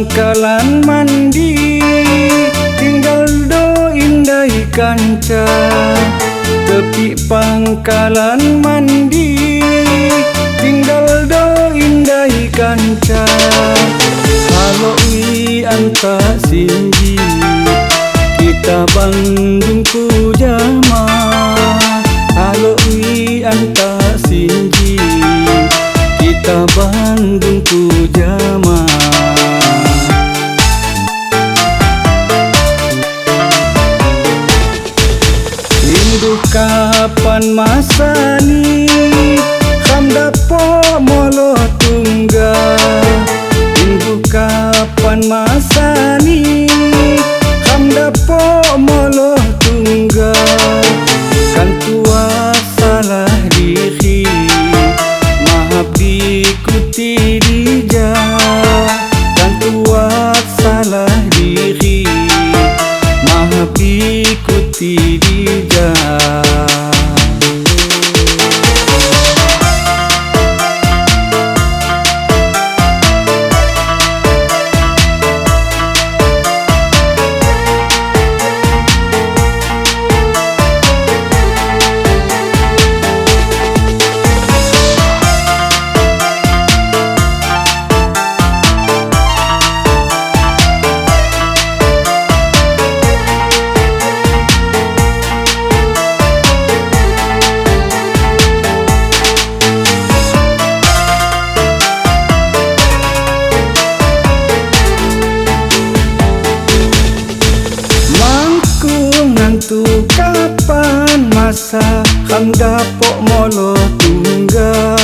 pangkalan mandi, tinggal do indai kanca. Tepi pangkalan mandi, tinggal do indai kanca. Halo wi anta sinji, kita Bandung ku jama. Halo wi anta sinji, kita Bandung ku jama. Rindu kapan masani, hamdapo molo tungga. Rindu kapan masani, hamdapo molo tungga. Kan tua salah diri, maaf diikuti dija. Kan tua salah diri, maaf diikuti dija. Tu kapan masa hamdapo molo tungga.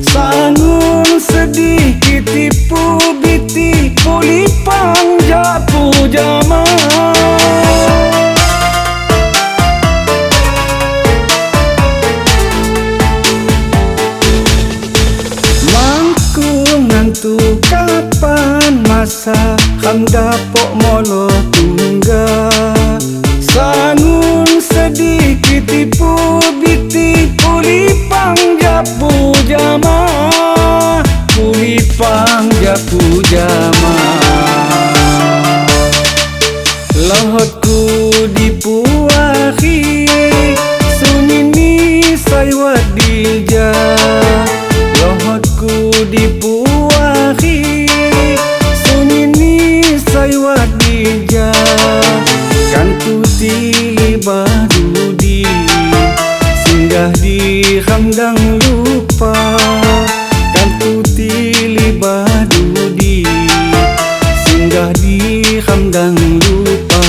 Sangun sedikit tipu biti, pulipang japu jama. Mangkung nantu kapan masa hamdapo molo tungga. Sangun sedikit tipu biti, pulipang japu jama. Pulipang japu jama. Lohotku dipuahi, sunini saywat dija. Lohotku dipuahi, sunini saywat dija. Kan ku tili badudi, singgah di hamdang lupa. Kan ku tili badudi, singgah di hamdang lupa.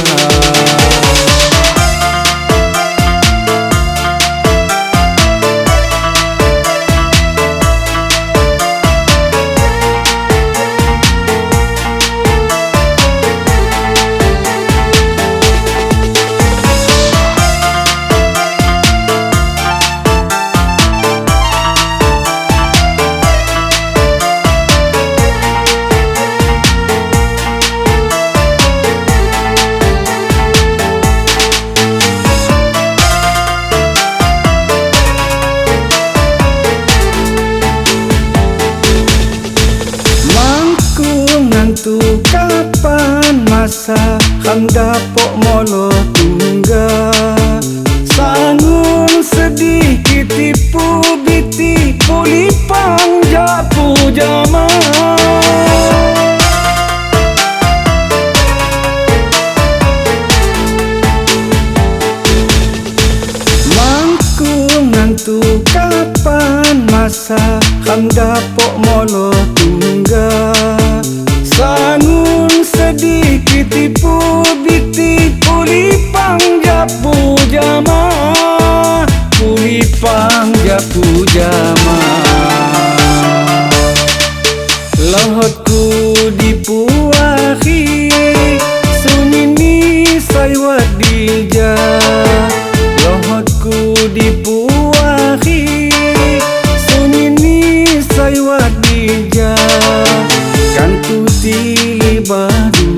Tu kapan masa hamdapo molo tungga. Sangun sedikit tipu biti, pulipang japu jama. Mangkung nantu kapan masa hamdapo molo tungga. Sangun sedikit tipu biti, pulipang japu jama. Pulipang japu jama. Lohotku dipuahi, sunini saywat dija. Lohotku dipuahi, sunini saywat dija. Kan ku tili badu